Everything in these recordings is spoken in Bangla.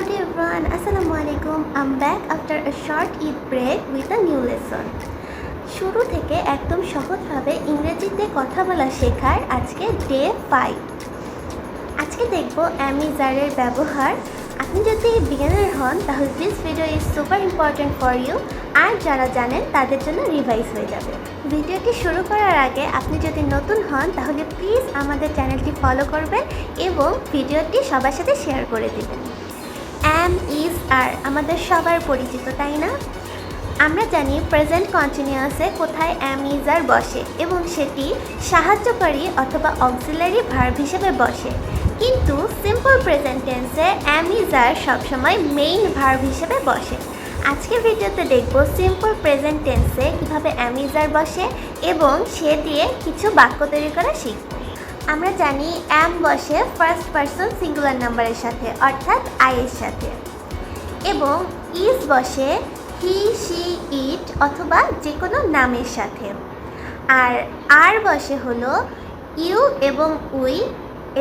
Howdy everyone, Assalamualaikum. I'm back after a short Eid break with a new lesson. শুরু থেকে একদম সহজভাবে ইংরেজিতে কথা বলা শেখার আজকে ডে 5। আজকে দেখব অ্যামিজারের ব্যবহার। আপনি যদি বিগিনার হন তাহলে this video is super important for you, আর যারা জানেন তাদের জন্য রিভাইজ হয়ে যাবে। ভিডিওটি শুরু করার আগে আপনি যদি নতুন হন তাহলে প্লিজ আমাদের চ্যানেলটি ফলো করবেন এবং ভিডিওটি সবার সাথে শেয়ার করে দেবেন। অ্যাম, ইজ, আর আমাদের সবার পরিচিত, তাই না? আমরা জানি প্রেজেন্ট কন্টিনিউয়াসে কোথায় অ্যাম, ইজ, আর বসে এবং সেটি সাহায্যকারী অথবা অক্সিলারি ভার্ব হিসেবে বসে, কিন্তু সিম্পল প্রেজেন্ট টেন্সে অ্যাম, ইজ, আর সবসময় মেইন ভার্ব হিসেবে বসে। আজকে ভিডিওতে দেখব সিম্পল প্রেজেন্ট টেন্সে কীভাবে অ্যাম, ইজ, আর বসে এবং সে দিয়ে কিছু বাক্য তৈরি করা শিখব। আমরা জানি অ্যাম বসে ফার্স্ট পারসন সিঙ্গুলার নাম্বারের সাথে, অর্থাৎ আই এর সাথে, এবং ইজ বসে হি, শি, ইট অথবা যে কোনো নামের সাথে, আর বসে হলো ইউ এবং উই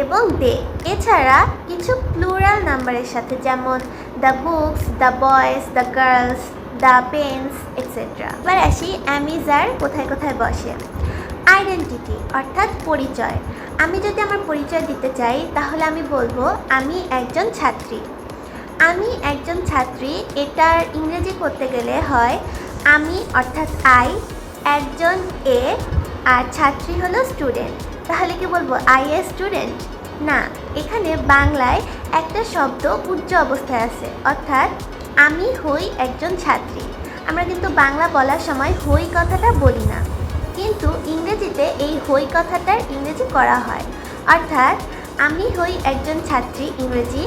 এবং দে, এছাড়া কিছু প্লুরাল নাম্বারের সাথে, যেমন the books, the boys, the girls, the pens etcetera. এবার আসি অ্যাম, ইজ, আর কোথায় কোথায় বসে। আইডেন্টিটি অর্থাৎ পরিচয়। আমি যদি আমার পরিচয় দিতে চাই তাহলে আমি বলবো আমি একজন ছাত্রী। আমি একজন ছাত্রী, এটার ইংরেজি করতে গেলে হয় আমি অর্থাৎ আই, একজন এ, আর ছাত্রী হলো স্টুডেন্ট। তাহলে কি বলবো আই এ স্টুডেন্ট? না, এখানে বাংলায় একটা শব্দ উচ্চ অবস্থায় আছে, অর্থাৎ আমি হই একজন ছাত্রী। আমরা কিন্তু বাংলা বলার সময় হই কথাটা বলি না, কিন্তু ইংরেজিতে এই হই কথাটার ইংরেজি করা হয়, অর্থাৎ আমি হই একজন ছাত্রী ইংরেজি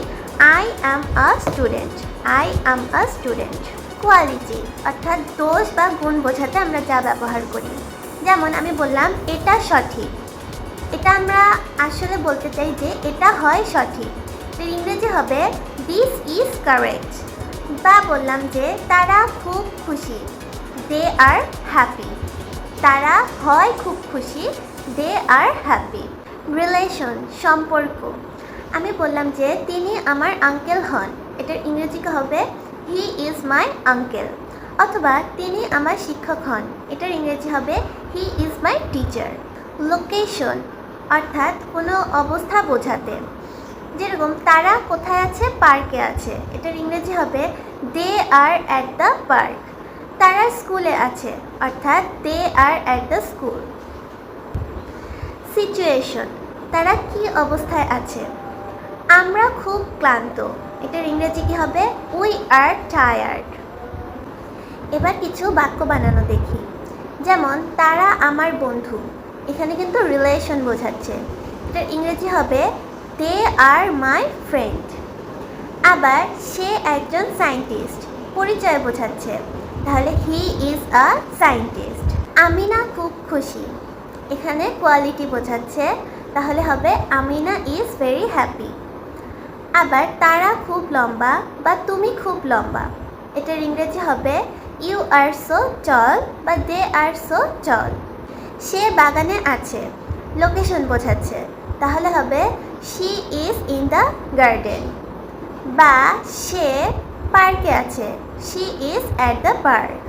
I am a student. I am a student. Quality অর্থাৎ দোষ বা গুণ বোঝাতে আমরা যা ব্যবহার করি, যেমন আমি বললাম এটা সঠিক, এটা আমরা আসলে বলতে চাই যে এটা হয় সঠিক, এর ইংরেজি হবে দিস ইজ কারেক্ট। বা বললাম যে তারা খুব খুশি, দে আর হ্যাপি। তারা হয় খুব খুশি, দে আর হ্যাপি। রিলেশন সম্পর্ক। আমি বললাম যে তিনি আমার আঙ্কেল হন, এটার ইংরেজি হবে হি ইজ মাই আঙ্কেল। অথবা তিনি আমার শিক্ষক হন, এটার ইংরেজি হবে he is my teacher. Location অর্থাৎ কোনো অবস্থা বোঝাতে, যেরকম তারা কোথায় আছে, পার্কে আছে, এটার ইংরেজি হবে দে আর অ্যাট দ্য পার্ক। তারা স্কুলে আছে, অর্থাৎ দে আর অ্যাট দ্য স্কুল। সিচুয়েশন তারা কি অবস্থায় আছে। আমরা খুব ক্লান্ত, এটার ইংরেজি কি হবে উই আর টায়ার্ড। এবার কিছু বাক্য বানানো দেখি, যেমন তারা আমার বন্ধু, এখানে কিন্তু রিলেশন বোঝাচ্ছে, এটার ইংরেজি হবে দে আর মাই ফ্রেন্ড। আবার সে একজন সায়েন্টিস্ট, পরিচয় বোঝাচ্ছে, তাহলে he is a scientist. Amina খুব খুশি, এখানে কোয়ালিটি বোঝাচ্ছে, তাহলে হবে আমিনা ইজ ভেরি হ্যাপি। আবার তারা খুব লম্বা বা তুমি খুব লম্বা, এটার ইংরেজি হবে ইউ আর সো টল বা দে আর সো টল। সে বাগানে আছে, লোকেশন বোঝাচ্ছে, তাহলে হবে she is in the garden. বা সে পার্কে আছে, she is at the park.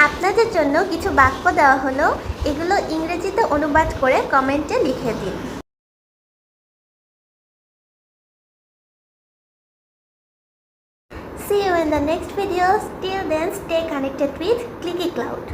আপনাদের জন্য কিছু বাক্য দেওয়া হলো, এগুলো ইংরেজিতে অনুবাদ করে কমেন্টে লিখে দিন। See you in the next videos. Till then, stay connected with Clicky Cloud.